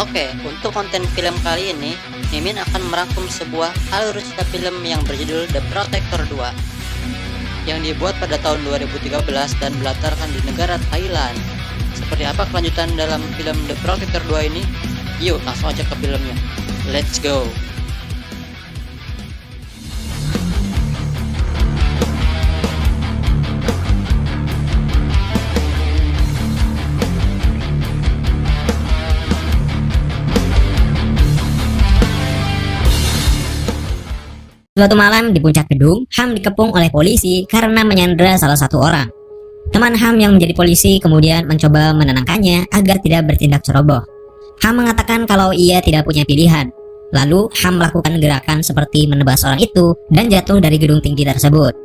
Oke, untuk konten film kali ini, Mimin akan merangkum sebuah alur cerita film yang berjudul The Protector 2 yang dibuat pada tahun 2013 dan berlatarkan di negara Thailand. Seperti apa kelanjutan dalam film The Protector 2 ini? Yuk langsung aja ke filmnya. Let's go. Suatu malam di puncak gedung, Ham dikepung oleh polisi karena menyandra salah satu orang. Teman Ham yang menjadi polisi kemudian mencoba menenangkannya agar tidak bertindak ceroboh. Ham mengatakan kalau ia tidak punya pilihan. Lalu Ham melakukan gerakan seperti menebas orang itu dan jatuh dari gedung tinggi tersebut.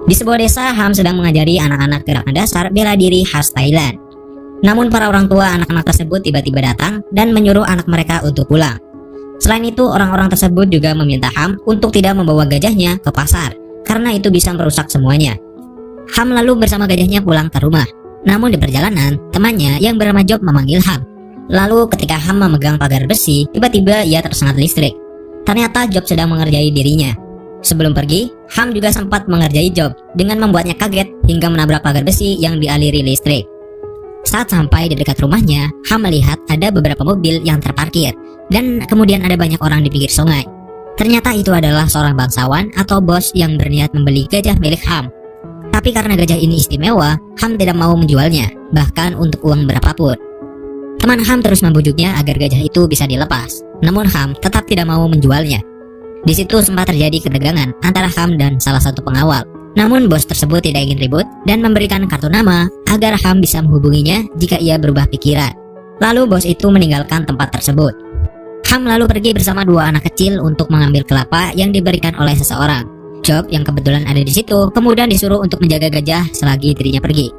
Di sebuah desa, Ham sedang mengajari anak-anak gerakan dasar bela diri khas Thailand. Namun para orang tua anak-anak tersebut tiba-tiba datang dan menyuruh anak mereka untuk pulang. Selain itu, orang-orang tersebut juga meminta Ham untuk tidak membawa gajahnya ke pasar, karena itu bisa merusak semuanya. Ham lalu bersama gajahnya pulang ke rumah. Namun di perjalanan, temannya yang bernama Job memanggil Ham. Lalu ketika Ham memegang pagar besi, tiba-tiba ia tersengat listrik. Ternyata Job sedang mengerjai dirinya. Sebelum pergi, Ham juga sempat mengerjai Job dengan membuatnya kaget hingga menabrak pagar besi yang dialiri listrik. Saat sampai di dekat rumahnya, Ham melihat ada beberapa mobil yang terparkir dan kemudian ada banyak orang di pinggir sungai. Ternyata itu adalah seorang bangsawan atau bos yang berniat membeli gajah milik Ham. Tapi karena gajah ini istimewa, Ham tidak mau menjualnya, bahkan untuk uang berapapun. Teman Ham terus membujuknya agar gajah itu bisa dilepas, namun Ham tetap tidak mau menjualnya. Di situ sempat terjadi ketegangan antara Ham dan salah satu pengawal. Namun bos tersebut tidak ingin ribut dan memberikan kartu nama agar Ham bisa menghubunginya jika ia berubah pikiran. Lalu bos itu meninggalkan tempat tersebut. Ham lalu pergi bersama dua anak kecil untuk mengambil kelapa yang diberikan oleh seseorang. Job yang kebetulan ada di situ kemudian disuruh untuk menjaga gajah selagi dirinya pergi.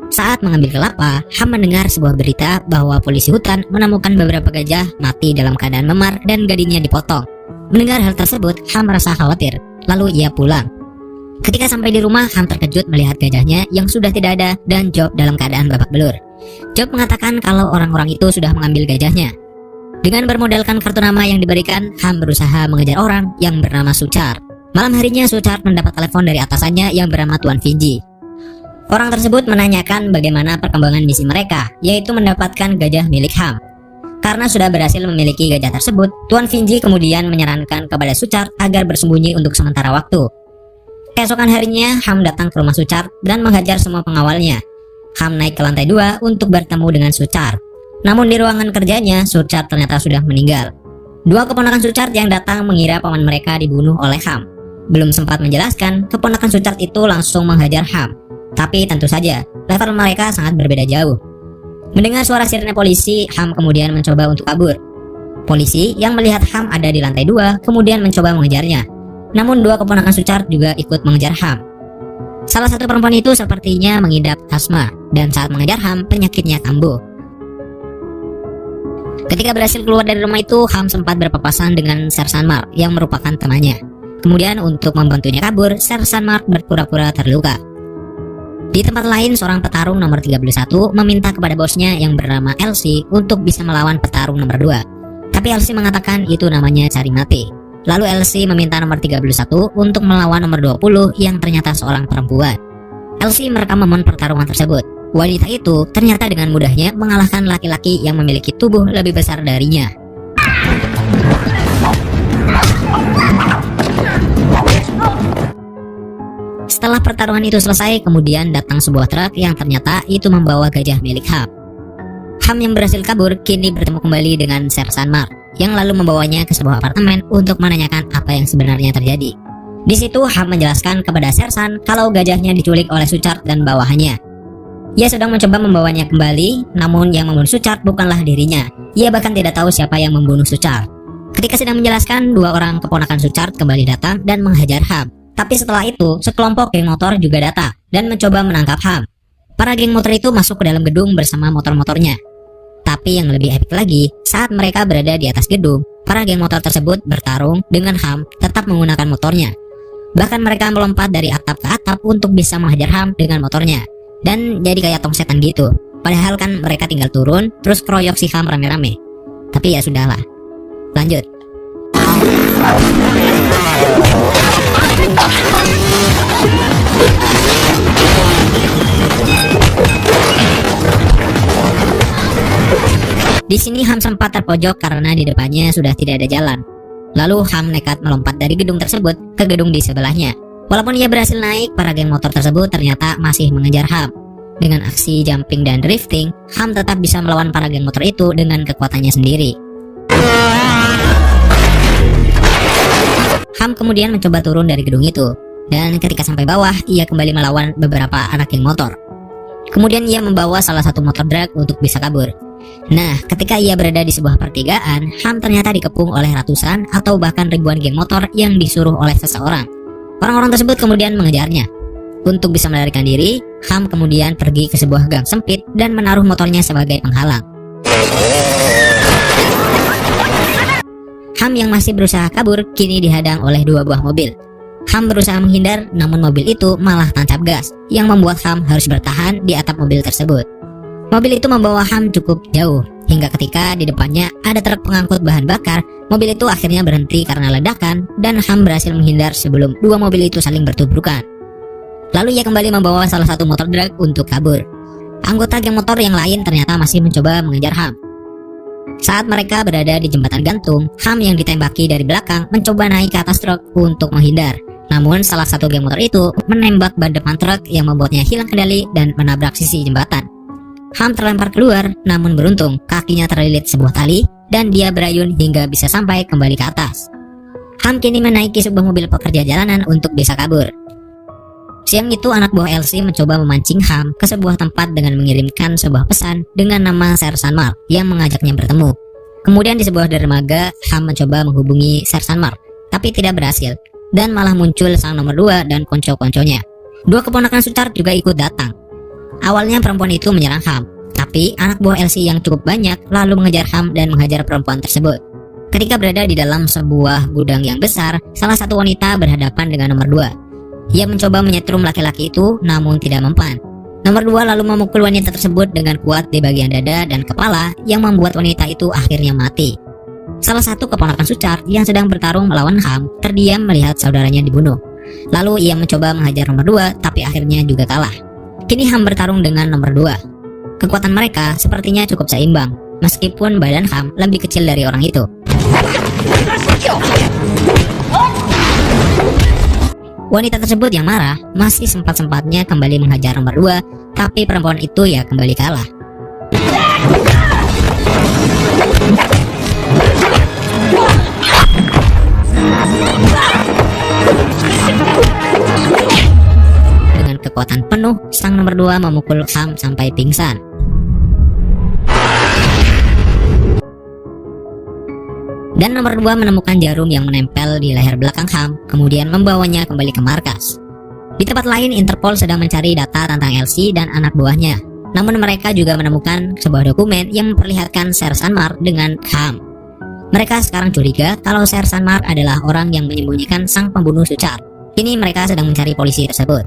Saat mengambil kelapa, Ham mendengar sebuah berita bahwa polisi hutan menemukan beberapa gajah mati dalam keadaan memar dan gadingnya dipotong. Mendengar hal tersebut, Ham merasa khawatir. Lalu ia pulang. Ketika sampai di rumah, Ham terkejut melihat gajahnya yang sudah tidak ada dan Job dalam keadaan babak belur. Job mengatakan kalau orang-orang itu sudah mengambil gajahnya. Dengan bermodalkan kartu nama yang diberikan, Ham berusaha mengejar orang yang bernama Suchard. Malam harinya Suchard mendapat telepon dari atasannya yang bernama Tuan Finji. Orang tersebut menanyakan bagaimana perkembangan misi mereka, yaitu mendapatkan gajah milik Ham. Karena sudah berhasil memiliki gajah tersebut, Tuan Finji kemudian menyarankan kepada Suchard agar bersembunyi untuk sementara waktu. Keesokan harinya, Ham datang ke rumah Suchard dan menghajar semua pengawalnya. Ham naik ke lantai 2 untuk bertemu dengan Suchard. Namun di ruangan kerjanya, Suchard ternyata sudah meninggal. Dua keponakan Suchard yang datang mengira paman mereka dibunuh oleh Ham. Belum sempat menjelaskan, keponakan Suchard itu langsung menghajar Ham. Tapi tentu saja, level mereka sangat berbeda jauh. Mendengar suara sirene polisi, Ham kemudian mencoba untuk kabur. Polisi yang melihat Ham ada di lantai 2 kemudian mencoba mengejarnya. Namun dua keponakan Suchard juga ikut mengejar Ham. Salah satu perempuan itu sepertinya mengidap asma dan saat mengejar Ham penyakitnya kambuh. Ketika berhasil keluar dari rumah itu, Ham sempat berpapasan dengan Sersan Mark yang merupakan temannya. Kemudian untuk membantunya kabur, Sersan Mark berpura-pura terluka. Di tempat lain, seorang petarung nomor 31 meminta kepada bosnya yang bernama Elsie untuk bisa melawan petarung nomor 2. Tapi Elsie mengatakan itu namanya cari mati. Lalu Elsie meminta nomor 31 untuk melawan nomor 20 yang ternyata seorang perempuan. Elsie merekam momen pertarungan tersebut. Wanita itu ternyata dengan mudahnya mengalahkan laki-laki yang memiliki tubuh lebih besar darinya. Setelah pertarungan itu selesai, kemudian datang sebuah truk yang ternyata itu membawa gajah milik Ham. Ham yang berhasil kabur kini bertemu kembali dengan Sersan Mark yang lalu membawanya ke sebuah apartemen untuk menanyakan apa yang sebenarnya terjadi. Di situ Ham menjelaskan kepada Sersan kalau gajahnya diculik oleh Suchard dan bawahannya. Ia sedang mencoba membawanya kembali, namun yang membunuh Suchard bukanlah dirinya. Ia bahkan tidak tahu siapa yang membunuh Suchard. Ketika sedang menjelaskan, dua orang keponakan Suchard kembali datang dan menghajar Ham. Tapi setelah itu, sekelompok geng motor juga datang dan mencoba menangkap Ham. Para geng motor itu masuk ke dalam gedung bersama motor-motornya. Tapi yang lebih epic lagi, saat mereka berada di atas gedung, para geng motor tersebut bertarung dengan Ham tetap menggunakan motornya. Bahkan mereka melompat dari atap ke atap untuk bisa menghajar Ham dengan motornya. dan jadi kayak tong setan gitu. Padahal kan mereka tinggal turun terus keroyok si Ham rame-rame. Tapi ya sudahlah. Lanjut. Di sini Ham sempat terpojok karena di depannya sudah tidak ada jalan. Lalu Ham nekat melompat dari gedung tersebut ke gedung di sebelahnya. Walaupun ia berhasil naik, para geng motor tersebut ternyata masih mengejar Ham. Dengan aksi jumping dan drifting, Ham tetap bisa melawan para geng motor itu dengan kekuatannya sendiri. Ham kemudian mencoba turun dari gedung itu, dan ketika sampai bawah, ia kembali melawan beberapa anak geng motor. Kemudian ia membawa salah satu motor drag untuk bisa kabur. Nah, ketika ia berada di sebuah pertigaan, Ham ternyata dikepung oleh ratusan atau bahkan ribuan geng motor yang disuruh oleh seseorang. Orang-orang tersebut kemudian mengejarnya. Untuk bisa melarikan diri, Ham kemudian pergi ke sebuah gang sempit dan menaruh motornya sebagai penghalang. Ham yang masih berusaha kabur kini dihadang oleh dua buah mobil. Ham berusaha menghindar, namun mobil itu malah tancap gas, yang membuat Ham harus bertahan di atap mobil tersebut. Mobil itu membawa Ham cukup jauh, hingga ketika di depannya ada truk pengangkut bahan bakar, mobil itu akhirnya berhenti karena ledakan, dan Ham berhasil menghindar sebelum dua mobil itu saling bertuburkan. Lalu ia kembali membawa salah satu motor drag untuk kabur. Anggota geng motor yang lain ternyata masih mencoba mengejar Ham. Saat mereka berada di jembatan gantung, Ham yang ditembaki dari belakang mencoba naik ke atas truk untuk menghindar. Namun salah satu geng motor itu menembak ban depan truk yang membuatnya hilang kendali dan menabrak sisi jembatan. Ham terlempar keluar, namun beruntung kakinya terlilit sebuah tali dan dia berayun hingga bisa sampai kembali ke atas. Ham kini menaiki sebuah mobil pekerja jalanan untuk bisa kabur. Siang itu anak buah Elsie mencoba memancing Ham ke sebuah tempat dengan mengirimkan sebuah pesan dengan nama Sersan Mar yang mengajaknya bertemu. Kemudian di sebuah dermaga, Ham mencoba menghubungi Sersan Mar, tapi tidak berhasil, dan malah muncul sang nomor 2 dan konco-konconya. Dua keponakan Sutar juga ikut datang. Awalnya perempuan itu menyerang Ham, tapi anak buah Elsie yang cukup banyak lalu mengejar Ham dan menghajar perempuan tersebut. Ketika berada di dalam sebuah gudang yang besar, salah satu wanita berhadapan dengan nomor 2. Ia mencoba menyetrum laki-laki itu, namun tidak mempan. Nomor 2 lalu memukul wanita tersebut dengan kuat di bagian dada dan kepala yang membuat wanita itu akhirnya mati. Salah satu keponakan Sucar yang sedang bertarung melawan Ham terdiam melihat saudaranya dibunuh. Lalu ia mencoba menghajar nomor 2, tapi akhirnya juga kalah. Kini Ham bertarung dengan nomor 2. Kekuatan mereka sepertinya cukup seimbang, meskipun badan Ham lebih kecil dari orang itu. Wanita tersebut yang marah masih sempat-sempatnya kembali menghajar nomor 2, tapi perempuan itu ya kembali kalah. Dengan kekuatan penuh, sang nomor 2 memukul Ham sampai pingsan. Dan nomor 2 menemukan jarum yang menempel di leher belakang Ham, kemudian membawanya kembali ke markas. Di tempat lain, Interpol sedang mencari data tentang Elsie dan anak buahnya. Namun mereka juga menemukan sebuah dokumen yang memperlihatkan Sersan Mar dengan Ham. Mereka sekarang curiga kalau Sersan Mar adalah orang yang menyembunyikan sang pembunuh Sucar. Kini mereka sedang mencari polisi tersebut.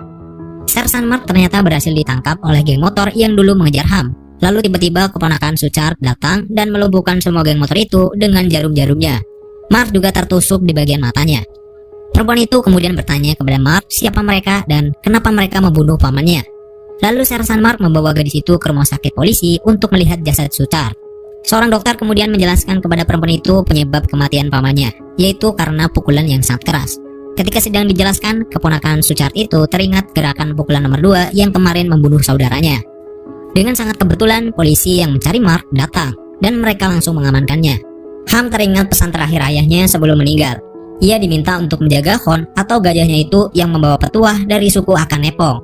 Sersan Mar ternyata berhasil ditangkap oleh geng motor yang dulu mengejar Ham. Lalu tiba-tiba keponakan Sucar datang dan melumpuhkan semua geng motor itu dengan jarum-jarumnya. Mark juga tertusuk di bagian matanya. Perempuan itu kemudian bertanya kepada Mark siapa mereka dan kenapa mereka membunuh pamannya. Lalu Sersan Mark membawa gadis itu ke rumah sakit polisi untuk melihat jasad Sucar. Seorang dokter kemudian menjelaskan kepada perempuan itu penyebab kematian pamannya, yaitu karena pukulan yang sangat keras. Ketika sedang dijelaskan, keponakan Sucar itu teringat gerakan pukulan nomor 2 yang kemarin membunuh saudaranya. Dengan sangat kebetulan, polisi yang mencari Mark datang, dan mereka langsung mengamankannya. Ham teringat pesan terakhir ayahnya sebelum meninggal. Ia diminta untuk menjaga Hon atau gajahnya itu yang membawa petuah dari suku Akan Nepong.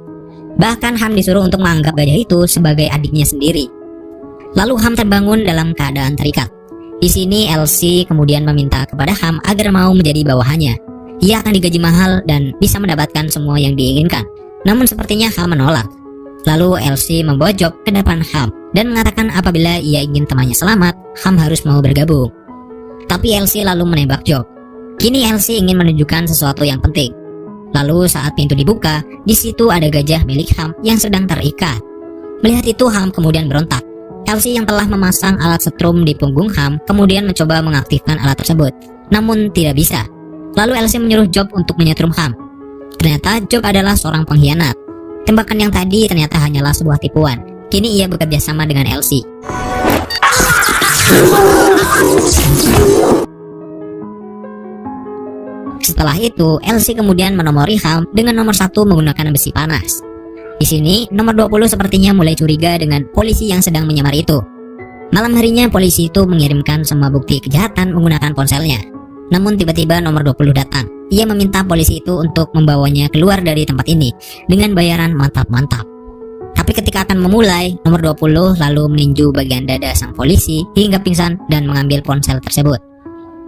Bahkan Ham disuruh untuk menganggap gajah itu sebagai adiknya sendiri. Lalu Ham terbangun dalam keadaan terikat. Di sini Elsie kemudian meminta kepada Ham agar mau menjadi bawahannya. Ia akan digaji mahal dan bisa mendapatkan semua yang diinginkan. Namun sepertinya Ham menolak. Lalu Elsie membawa Job ke depan Ham dan mengatakan apabila ia ingin temannya selamat, Ham harus mau bergabung. Tapi Elsie lalu menembak Job. Kini Elsie ingin menunjukkan sesuatu yang penting. Lalu saat pintu dibuka, di situ ada gajah milik Ham yang sedang terikat. Melihat itu, Ham kemudian berontak. Elsie yang telah memasang alat setrum di punggung Ham kemudian mencoba mengaktifkan alat tersebut, namun tidak bisa. Lalu Elsie menyuruh Job untuk menyetrum Ham. Ternyata Job adalah seorang pengkhianat. Tembakan yang tadi ternyata hanyalah sebuah tipuan. Kini ia bekerja sama dengan Elsie. Setelah itu, Elsie kemudian menomori Ham dengan nomor 1 menggunakan besi panas. Di sini, nomor 20 sepertinya mulai curiga dengan polisi yang sedang menyamar itu. Malam harinya, polisi itu mengirimkan semua bukti kejahatan menggunakan ponselnya. Namun tiba-tiba nomor 20 datang. Ia meminta polisi itu untuk membawanya keluar dari tempat ini dengan bayaran mantap-mantap. Tapi ketika akan memulai, nomor 20 lalu meninju bagian dada sang polisi hingga pingsan dan mengambil ponsel tersebut.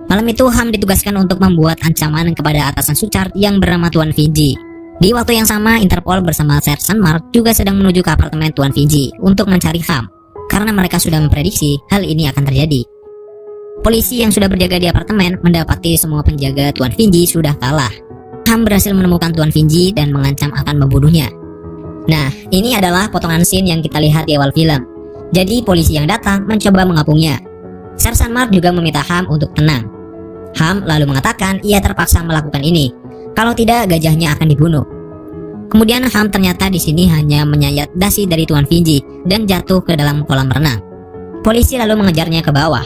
Malam itu Ham ditugaskan untuk membuat ancaman kepada atasan Suchard yang bernama Tuan Finji. Di waktu yang sama, Interpol bersama Sersan Mark juga sedang menuju ke apartemen Tuan Finji untuk mencari Ham, karena mereka sudah memprediksi hal ini akan terjadi. Polisi yang sudah berjaga di apartemen mendapati semua penjaga Tuan Finji sudah kalah. Ham berhasil menemukan Tuan Finji dan mengancam akan membunuhnya. Nah, ini adalah potongan scene yang kita lihat di awal film. Jadi polisi yang datang mencoba mengapungnya. Sersan Mark juga meminta Ham untuk tenang. Ham lalu mengatakan ia terpaksa melakukan ini, kalau tidak gajahnya akan dibunuh. Kemudian Ham ternyata di sini hanya menyayat dasi dari Tuan Finji dan jatuh ke dalam kolam renang. Polisi lalu mengejarnya ke bawah.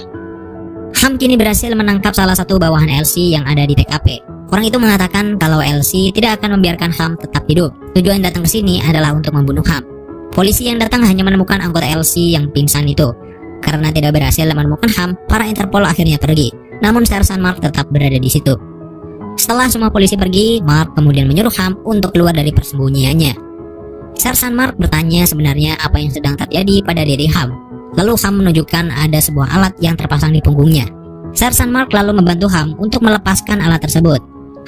Ham kini berhasil menangkap salah satu bawahan Elsie yang ada di TKP. Orang itu mengatakan kalau Elsie tidak akan membiarkan Ham tetap hidup. Tujuan datang ke sini adalah untuk membunuh Ham. Polisi yang datang hanya menemukan anggota Elsie yang pingsan itu. Karena tidak berhasil menemukan Ham, para Interpol akhirnya pergi. Namun Sersan Mark tetap berada di situ. Setelah semua polisi pergi, Mark kemudian menyuruh Ham untuk keluar dari persembunyiannya. Sersan Mark bertanya sebenarnya apa yang sedang terjadi pada diri Ham. Lalu Ham menunjukkan ada sebuah alat yang terpasang di punggungnya. Sersan Mark lalu membantu Ham untuk melepaskan alat tersebut.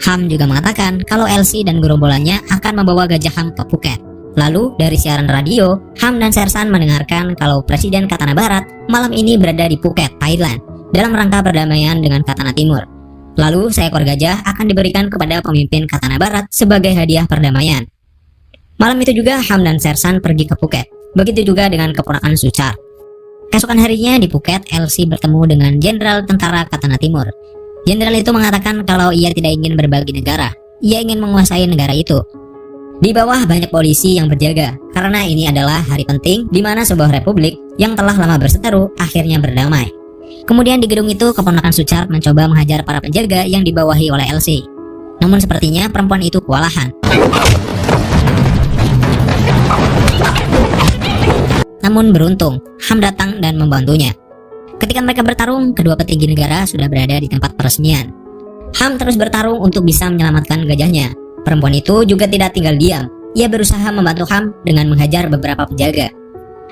Ham juga mengatakan kalau Elsie dan gerombolannya akan membawa gajah Ham ke Phuket. Lalu dari siaran radio, Ham dan Sersan mendengarkan kalau Presiden Katana Barat malam ini berada di Phuket, Thailand, dalam rangka perdamaian dengan Katana Timur. Lalu seekor gajah akan diberikan kepada pemimpin Katana Barat sebagai hadiah perdamaian. Malam itu juga Ham dan Sersan pergi ke Phuket. Begitu juga dengan keponakan Suchard. Keesokan harinya di Phuket, Elsie bertemu dengan Jenderal Tentara Katana Timur. Jenderal itu mengatakan kalau ia tidak ingin berbagi negara. Ia ingin menguasai negara itu. Di bawah banyak polisi yang berjaga, karena ini adalah hari penting di mana sebuah republik yang telah lama berseteru akhirnya berdamai. Kemudian di gedung itu, keponakan Suchard mencoba menghajar para penjaga yang dibawahi oleh Elsie. Namun sepertinya perempuan itu kewalahan. Namun beruntung, Ham datang dan membantunya. Ketika mereka bertarung, kedua petinggi negara sudah berada di tempat peresmian. Ham terus bertarung untuk bisa menyelamatkan gajahnya. Perempuan itu juga tidak tinggal diam. Ia berusaha membantu Ham dengan menghajar beberapa penjaga.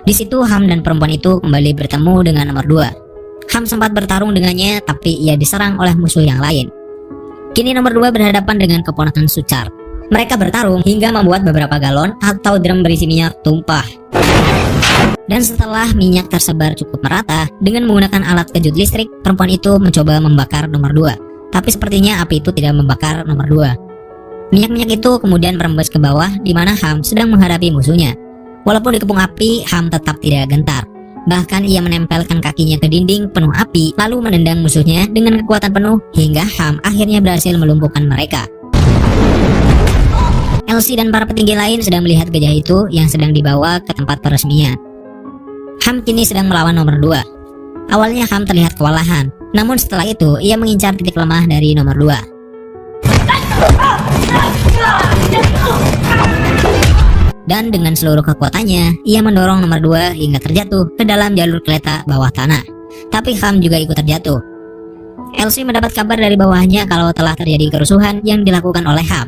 Di situ Ham dan perempuan itu kembali bertemu dengan nomor 2. Ham sempat bertarung dengannya, tapi ia diserang oleh musuh yang lain. Kini nomor 2 berhadapan dengan keponakan Suchard. Mereka bertarung hingga membuat beberapa galon atau drum berisi minyak tumpah. Dan setelah minyak tersebar cukup merata, dengan menggunakan alat kejut listrik, perempuan itu mencoba membakar nomor 2. Tapi sepertinya api itu tidak membakar nomor 2. Minyak-minyak itu kemudian merembes ke bawah di mana Ham sedang menghadapi musuhnya. Walaupun dikepung api, Ham tetap tidak gentar. Bahkan ia menempelkan kakinya ke dinding penuh api, lalu menendang musuhnya dengan kekuatan penuh hingga Ham akhirnya berhasil melumpuhkan mereka. Elsie dan para petinggi lain sedang melihat gajah itu yang sedang dibawa ke tempat peresmian. Ham kini sedang melawan nomor 2. Awalnya Ham terlihat kewalahan, namun setelah itu ia mengincar titik lemah dari nomor 2. Dan dengan seluruh kekuatannya, ia mendorong nomor 2 hingga terjatuh ke dalam jalur kereta bawah tanah. Tapi Ham juga ikut terjatuh. Elsie mendapat kabar dari bawahannya kalau telah terjadi kerusuhan yang dilakukan oleh Ham.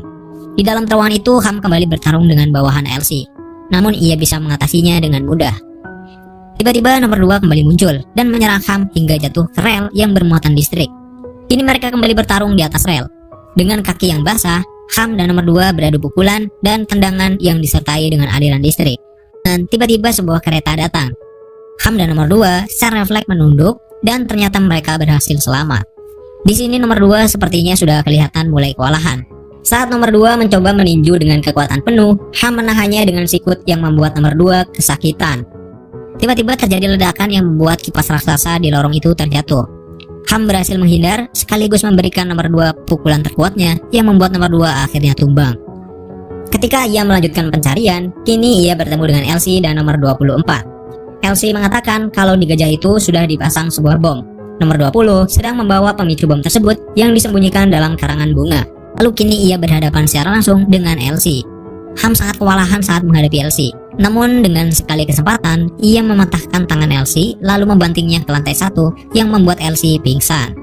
Di dalam terowongan itu, Ham kembali bertarung dengan bawahan Elsie. Namun ia bisa mengatasinya dengan mudah. Tiba-tiba nomor 2 kembali muncul dan menyerang Ham hingga jatuh ke rel yang bermuatan listrik. Kini mereka kembali bertarung di atas rel. Dengan kaki yang basah, Ham dan nomor 2 beradu pukulan dan tendangan yang disertai dengan aliran listrik. Dan tiba-tiba sebuah kereta datang. Ham dan nomor 2 secara refleks menunduk dan ternyata mereka berhasil selamat. Di sini nomor 2 sepertinya sudah kelihatan mulai kewalahan. Saat nomor 2 mencoba meninju dengan kekuatan penuh, Ham menahannya dengan sikut yang membuat nomor 2 kesakitan. Tiba-tiba terjadi ledakan yang membuat kipas raksasa di lorong itu terjatuh. Ham berhasil menghindar sekaligus memberikan nomor 2 pukulan terkuatnya yang membuat nomor 2 akhirnya tumbang. Ketika ia melanjutkan pencarian, kini ia bertemu dengan Elsie dan nomor 24. Elsie mengatakan kalau di gajah itu sudah dipasang sebuah bom. Nomor 20 sedang membawa pemicu bom tersebut yang disembunyikan dalam karangan bunga. Lalu kini ia berhadapan secara langsung dengan Elsie. Ham sangat kewalahan saat menghadapi Elsie. Namun dengan sekali kesempatan, ia mematahkan tangan Elsie lalu membantingnya ke lantai 1 yang membuat Elsie pingsan.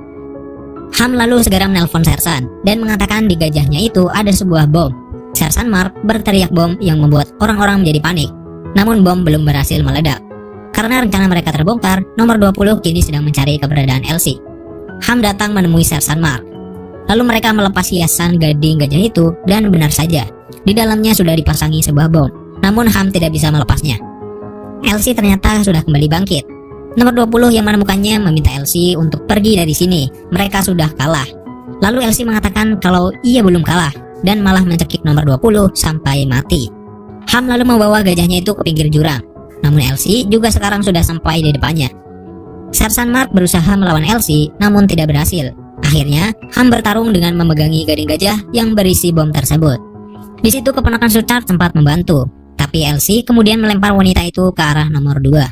Ham lalu segera menelpon Sersan dan mengatakan di gajahnya itu ada sebuah bom. Sersan Mark berteriak bom yang membuat orang-orang menjadi panik. Namun bom belum berhasil meledak. Karena rencana mereka terbongkar, nomor 20 kini sedang mencari keberadaan Elsie. Ham datang menemui Sersan Mark. Lalu mereka melepas hiasan gading gajah itu dan benar saja, di dalamnya sudah dipasangi sebuah bom. Namun Ham tidak bisa melepasnya. Elsie ternyata sudah kembali bangkit. Nomor 20 yang menemukannya meminta Elsie untuk pergi dari sini. Mereka sudah kalah. Lalu Elsie mengatakan kalau ia belum kalah dan malah mencekik nomor 20 sampai mati. Ham lalu membawa gajahnya itu ke pinggir jurang. Namun Elsie juga sekarang sudah sampai di depannya. Sersan Mark berusaha melawan Elsie namun tidak berhasil. Akhirnya, Ham bertarung dengan memegangi gading gajah yang berisi bom tersebut. Di situ keponakan Suchard sempat membantu, tapi Elsie kemudian melempar wanita itu ke arah nomor 2.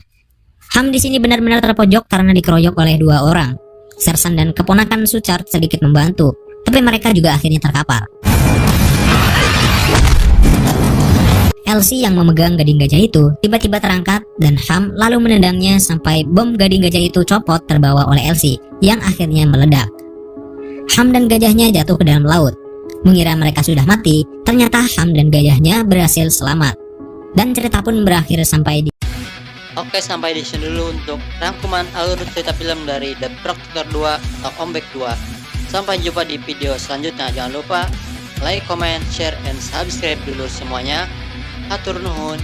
Ham di sini benar-benar terpojok karena dikeroyok oleh 2 orang. Sersan dan keponakan Suchard sedikit membantu, tapi mereka juga akhirnya terkapar. Elsie yang memegang gading gajah itu tiba-tiba terangkat dan Ham lalu menendangnya sampai bom gading gajah itu copot terbawa oleh Elsie yang akhirnya meledak. Ham dan gajahnya jatuh ke dalam laut. Mengira mereka sudah mati, ternyata Ham dan gajahnya berhasil selamat. Dan cerita pun berakhir sampai di... Oke, sampai di sini dulu untuk rangkuman alur cerita film dari The Protector 2 atau Ombek 2. Sampai jumpa di video selanjutnya. Jangan lupa like, comment, share, and subscribe dulu semuanya. Hatur nuhun.